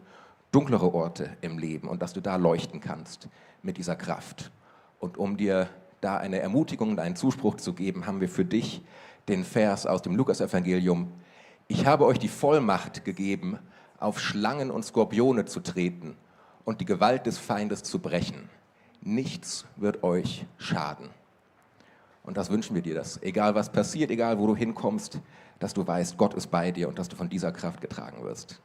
dunklere Orte im Leben und dass du da leuchten kannst mit dieser Kraft. Und um dir da eine Ermutigung und einen Zuspruch zu geben, haben wir für dich den Vers aus dem Lukasevangelium: Ich habe euch die Vollmacht gegeben, auf Schlangen und Skorpione zu treten und die Gewalt des Feindes zu brechen. Nichts wird euch schaden. Und das wünschen wir dir, dass egal was passiert, egal wo du hinkommst, dass du weißt, Gott ist bei dir und dass du von dieser Kraft getragen wirst.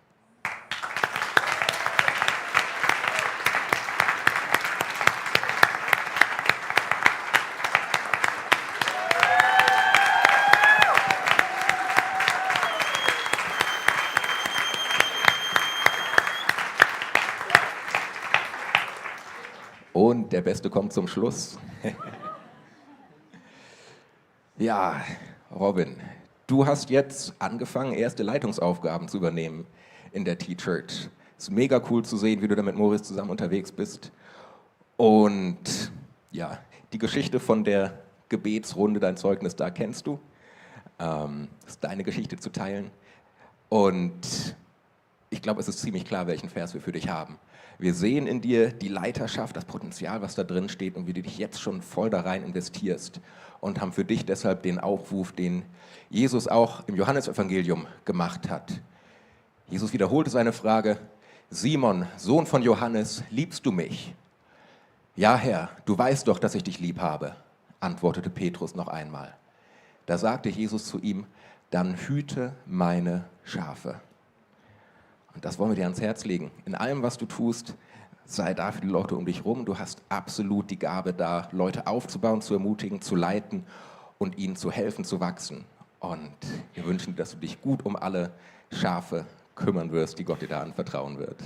Und der Beste kommt zum Schluss. Ja, Robin, du hast jetzt angefangen, erste Leitungsaufgaben zu übernehmen in der T-Church. Es ist mega cool zu sehen, wie du da mit Moritz zusammen unterwegs bist. Und ja, die Geschichte von der Gebetsrunde, dein Zeugnis, da kennst du. Das ist deine Geschichte zu teilen. Und ich glaube, es ist ziemlich klar, welchen Vers wir für dich haben. Wir sehen in dir die Leiterschaft, das Potenzial, was da drin steht und wie du dich jetzt schon voll da rein investierst und haben für dich deshalb den Aufruf, den Jesus auch im Johannesevangelium gemacht hat. Jesus wiederholte seine Frage: Simon, Sohn von Johannes, liebst du mich? Ja, Herr, du weißt doch, dass ich dich lieb habe, antwortete Petrus noch einmal. Da sagte Jesus zu ihm: Dann hüte meine Schafe. Und das wollen wir dir ans Herz legen. In allem, was du tust, sei da für die Leute um dich rum. Du hast absolut die Gabe da, Leute aufzubauen, zu ermutigen, zu leiten und ihnen zu helfen, zu wachsen. Und wir wünschen dir, dass du dich gut um alle Schafe kümmern wirst, die Gott dir da anvertrauen wird.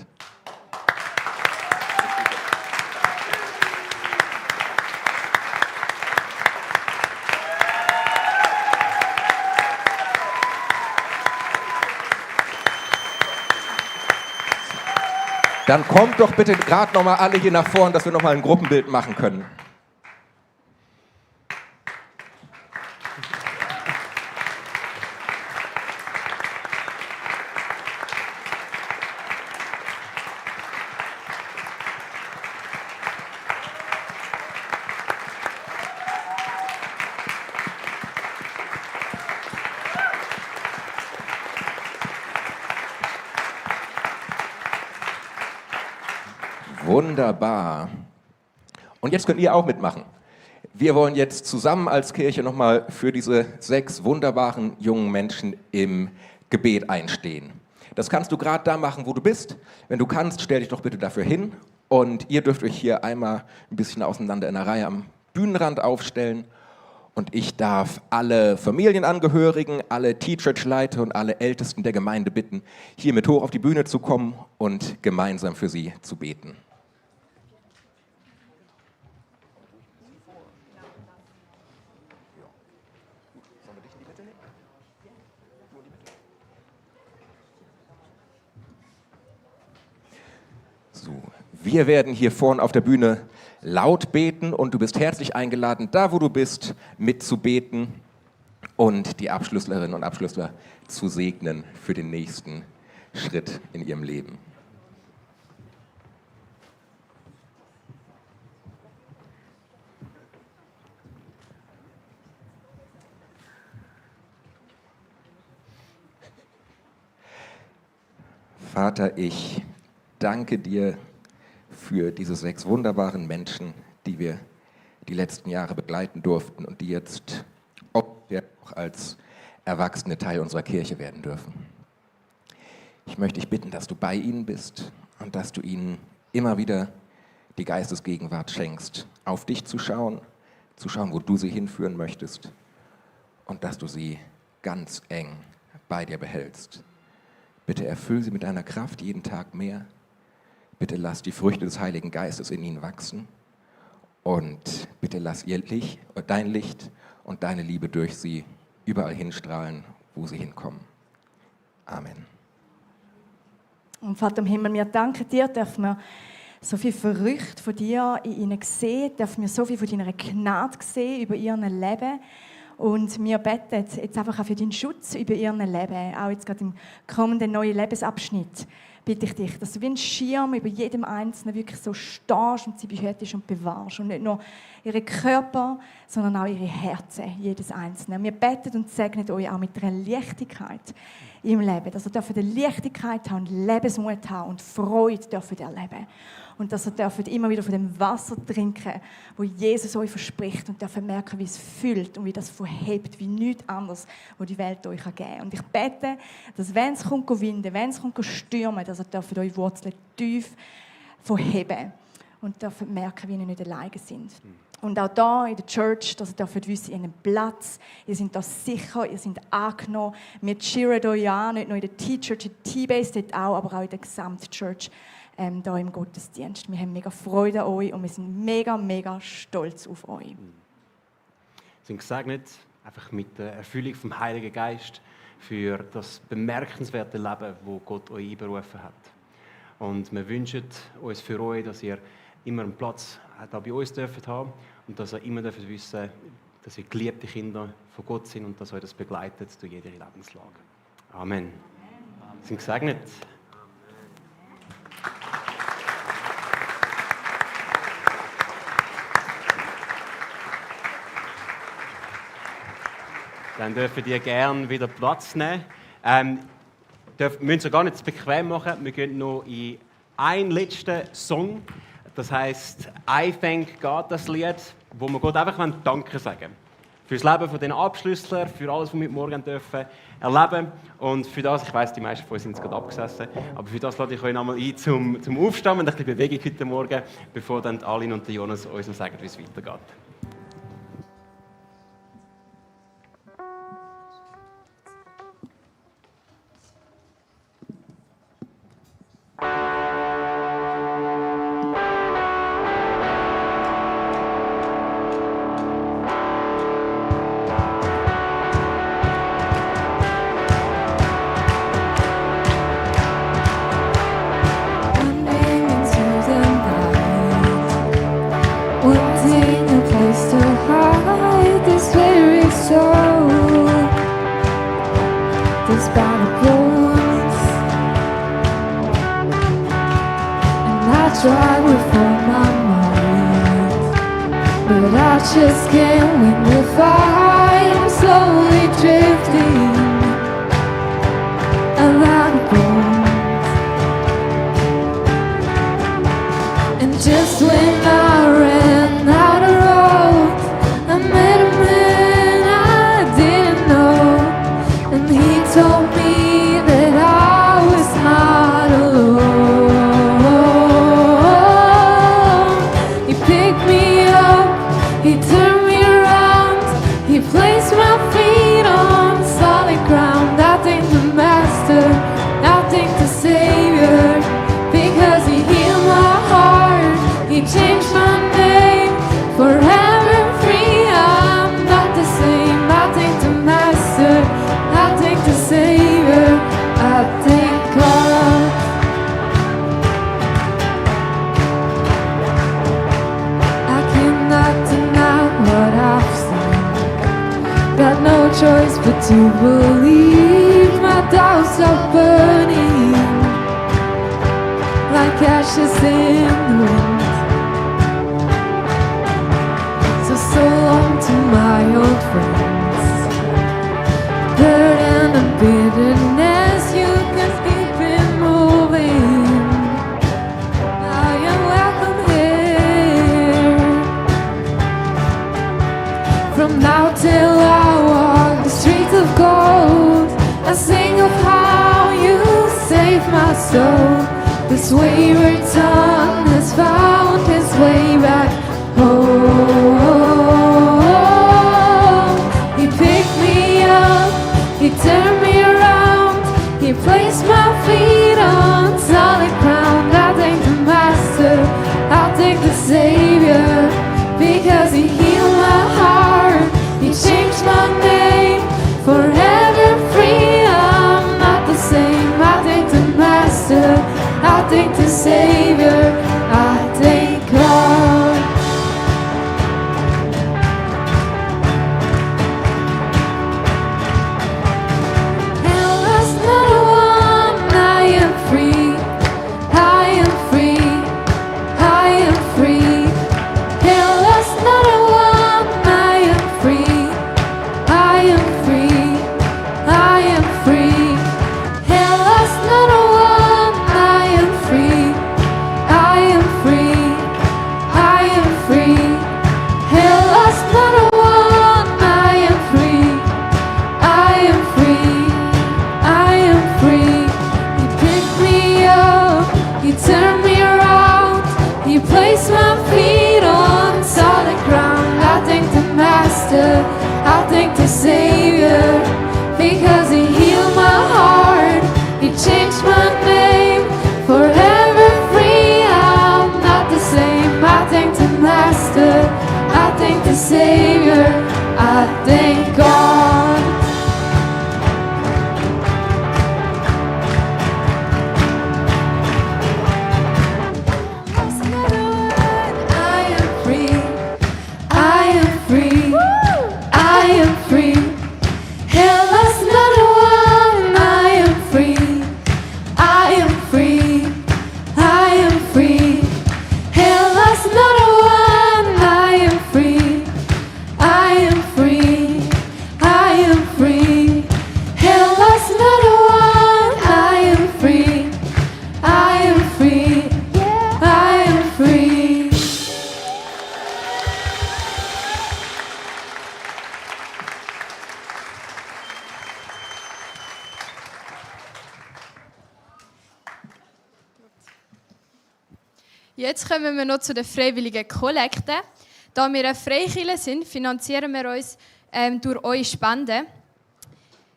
Dann kommt doch bitte gerade nochmal alle hier nach vorn, dass wir nochmal ein Gruppenbild machen können. Wunderbar. Und jetzt könnt ihr auch mitmachen. Wir wollen jetzt zusammen als Kirche nochmal für diese 6 wunderbaren jungen Menschen im Gebet einstehen. Das kannst du gerade da machen, wo du bist. Wenn du kannst, stell dich doch bitte dafür hin. Und ihr dürft euch hier einmal ein bisschen auseinander in der Reihe am Bühnenrand aufstellen. Und ich darf alle Familienangehörigen, alle T-Church-Leiter und alle Ältesten der Gemeinde bitten, hier mit hoch auf die Bühne zu kommen und gemeinsam für sie zu beten. So, wir werden hier vorne auf der Bühne laut beten und du bist herzlich eingeladen, da wo du bist, mitzubeten und die Abschlüsslerinnen und Abschlüssler zu segnen für den nächsten Schritt in ihrem Leben. Vater, ich danke dir für diese 6 wunderbaren Menschen, die wir die letzten Jahre begleiten durften und die jetzt auch als Erwachsene Teil unserer Kirche werden dürfen. Ich möchte dich bitten, dass du bei ihnen bist und dass du ihnen immer wieder die Geistesgegenwart schenkst, auf dich zu schauen, wo du sie hinführen möchtest und dass du sie ganz eng bei dir behältst. Bitte erfüll sie mit deiner Kraft jeden Tag mehr. Bitte lass die Früchte des Heiligen Geistes in ihnen wachsen und bitte lass ihr Licht, dein Licht und deine Liebe durch sie überall hinstrahlen, wo sie hinkommen. Amen. Und Vater im Himmel, wir danken dir, dürfen wir so viel Verrückt von dir in ihnen sehen, dürfen wir so viel von deiner Gnade sehen über ihr Leben. Und wir beten jetzt einfach auch für deinen Schutz über ihr Leben, auch jetzt gerade im kommenden neuen Lebensabschnitt. Bitte ich dich, dass du wie ein Schirm über jedem Einzelnen wirklich so stehst und sie behütest und bewahrst. Und nicht nur ihre Körper, sondern auch ihre Herzen, jedes Einzelne. Wir beten und segnen euch auch mit einer Leichtigkeit im Leben. Dass ihr dürft eine Leichtigkeit haben, Lebensmut haben und Freude dürft erleben. Und dass ihr dürft immer wieder von dem Wasser trinken, wo Jesus euch verspricht und dürft merken, wie es fühlt und wie das verhebt, wie nichts anderes, wo die Welt euch geben kann. Und ich bete, dass wenn es kommt winden, wenn es kommt stürmen, dass ihr dürft eure Wurzeln tief verheben und dürft merken, wie ihr nicht alleine sind. Und auch da in der Church, dass ihr dürft wissen, ihr habt einen Platz, ihr seid da sicher, ihr seid angenommen. Wir cheeren euch an, nicht nur in der T-Church, in der T-Base dort auch, aber auch in der Gesamt-Church da im Gottesdienst. Wir haben mega Freude an euch und wir sind mega, mega stolz auf euch. Wir sind gesegnet, einfach mit der Erfüllung vom Heiligen Geist für das bemerkenswerte Leben, das Gott euch einberufen hat. Und wir wünschen uns für euch, dass ihr immer einen Platz da bei uns dürft haben und dass ihr immer dürft wissen, dass ihr geliebte Kinder von Gott sind und dass euch das begleitet durch jede Lebenslage. Amen. Wir sind gesegnet. Dann dürfen die gerne wieder Platz nehmen. Müssen Sie gar nicht zu bequem machen. Wir gehen noch in einen letzten Song. Das heisst «I Thank God», das Lied, wo wir Gott einfach Danke sagen. Für das Leben von den Abschlüsseln, für alles, was wir morgen dürfen erleben. Und für das, ich weiss, die meisten von uns sind jetzt gerade abgesessen, aber für das lade ich euch nochmal ein zum Aufstehen und ein bisschen Bewegung heute Morgen, bevor dann Alin und Jonas uns noch sagen, wie es weitergeht. Just can't win the fight. I'm slowly drifting around the bones. And just when I ran out of road, I met a man I didn't know, and he told me that I was not alone. He picked me up. He turned me around, he placed my feet on solid ground. I thank the Master, I thank the Savior, because he healed my heart, he changed my name, forever free. I'm not the same. I thank the Master, I thank the Savior, I thank God. I cannot deny what I've seen. Got no choice but to believe. My doubts are burning like ashes in the wind. So long to my old friends. Burden and bitterness, you can keep it moving. I am welcome here. From now till I walk the streets of gold, I sing of how you saved my soul. This wayward son has found his way back home. He picked me up, he turned me around, he placed my feet on solid ground. I thank the Master, I thank the Savior, because he healed my heart, he changed my name, place my feet on solid ground. I thank the Master, I thank the Savior, because He healed my heart, He changed my name, forever free. I'm not the same. I thank the Master, I thank the Savior, I thank God. Jetzt kommen wir noch zu den freiwilligen Kollekten. Da wir eine Freikirche sind, finanzieren wir uns durch eure Spenden.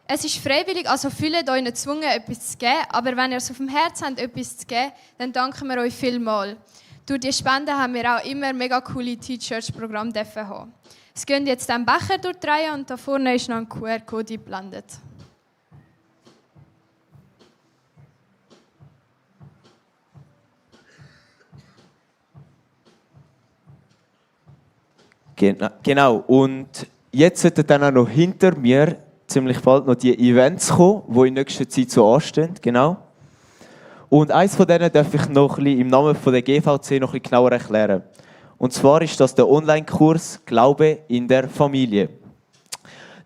Es ist freiwillig, also fühlt euch nicht gezwungen, etwas zu geben. Aber wenn ihr es auf dem Herzen habt, etwas zu geben, dann danken wir euch vielmals. Durch die Spenden haben wir auch immer mega coole T-Church-Programme haben. Es gehen jetzt den Becher durch die Reihe und da vorne ist noch ein QR-Code eingeblendet. Genau, und jetzt sollten dann auch noch hinter mir ziemlich bald noch die Events kommen, die in nächster Zeit so anstehen. Genau. Und eins von denen darf ich noch ein bisschen im Namen von der GVC noch ein bisschen genauer erklären. Und zwar ist das der Online-Kurs «Glaube in der Familie».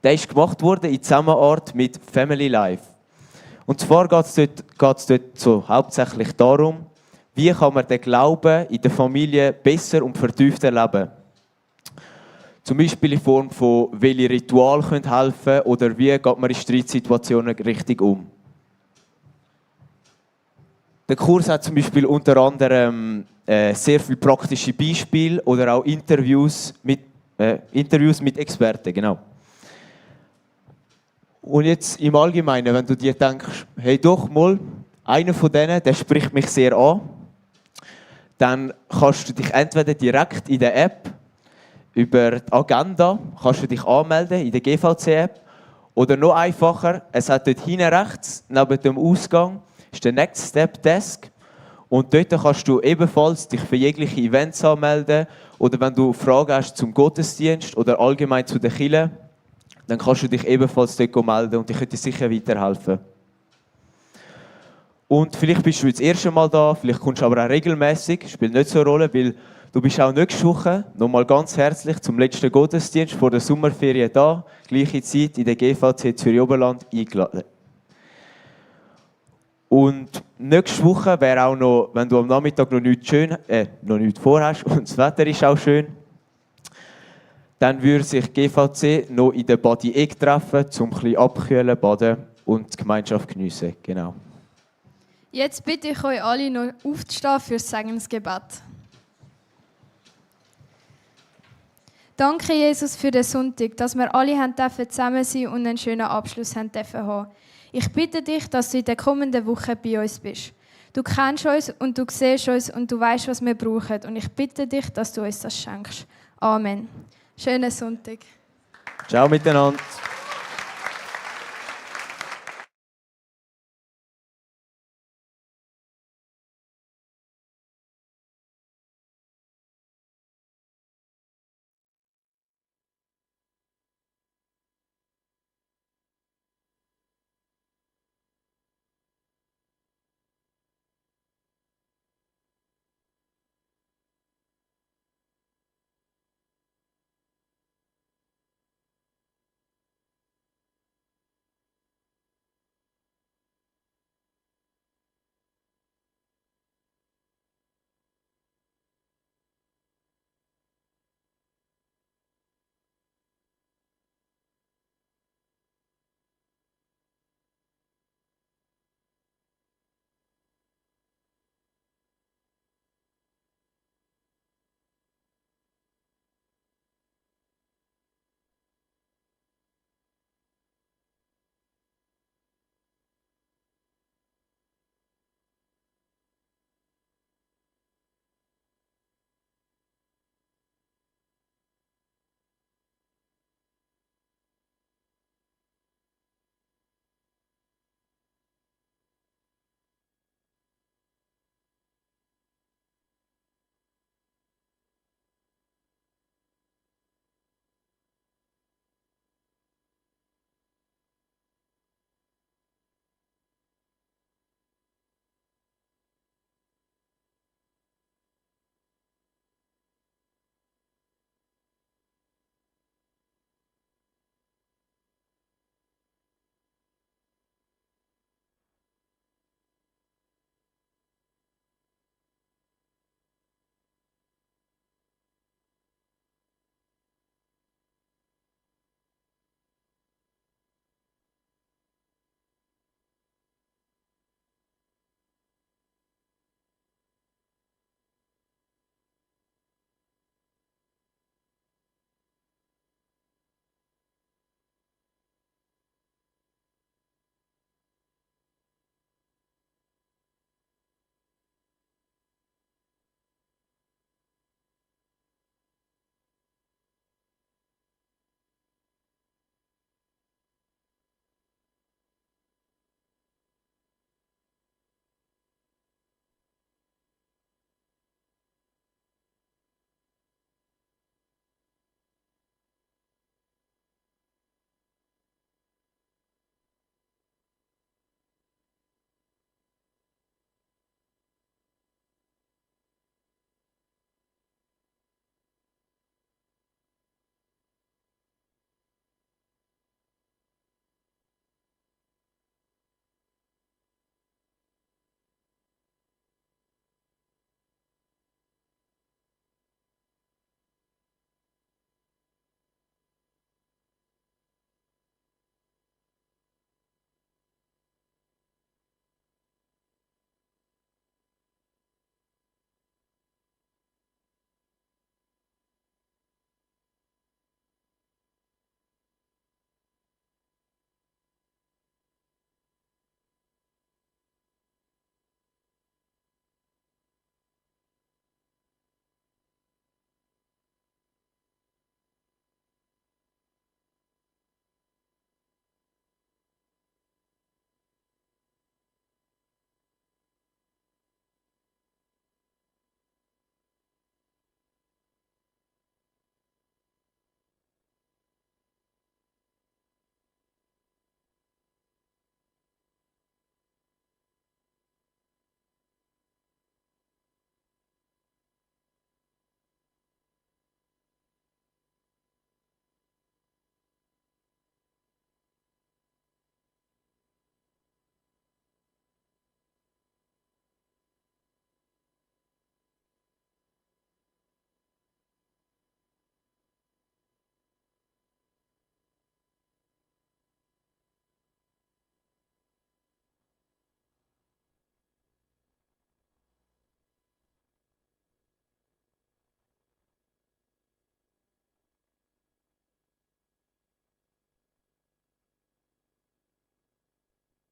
Der ist gemacht worden in Zusammenarbeit mit Family Life. Und zwar geht es dort so hauptsächlich darum, wie kann man den Glauben in der Familie besser und vertieft erleben. Zum Beispiel in Form von, welche Rituale helfen können oder wie geht man in Streitsituationen richtig um. Der Kurs hat zum Beispiel unter anderem sehr viele praktische Beispiele oder auch Interviews mit Experten. Genau. Und jetzt im Allgemeinen, wenn du dir denkst, hey doch mal, einer von denen, der spricht mich sehr an, dann kannst du dich entweder direkt in der App über die Agenda kannst du dich anmelden in der GVC-App. Oder noch einfacher, es hat dort hinten rechts, neben dem Ausgang, ist der Next Step Desk. Und dort kannst du ebenfalls dich für jegliche Events anmelden. Oder wenn du Fragen hast zum Gottesdienst oder allgemein zu der Kirche, dann kannst du dich ebenfalls dort melden und ich könnte dir sicher weiterhelfen. Und vielleicht bist du jetzt das erste Mal da, vielleicht kommst du aber auch regelmäßig, spielt nicht so eine Rolle, weil du bist auch nächste Woche nochmal ganz herzlich zum letzten Gottesdienst vor der Sommerferien da, gleiche Zeit in der GVC Zürich-Oberland eingeladen. Und nächste Woche wäre auch noch, wenn du am Nachmittag noch nichts vorhast und das Wetter ist auch schön, dann würde sich GVC noch in der Badi Egg treffen, um ein bisschen abkühlen, baden und die Gemeinschaft geniessen. Genau. Jetzt bitte ich euch alle noch aufzustehen für das Segensgebet. Danke, Jesus, für den Sonntag, dass wir alle zusammen sein dürfen und einen schönen Abschluss haben. Ich bitte dich, dass du in der kommenden Woche bei uns bist. Du kennst uns und du siehst uns und du weißt, was wir brauchen. Und ich bitte dich, dass du uns das schenkst. Amen. Schönen Sonntag. Ciao miteinander.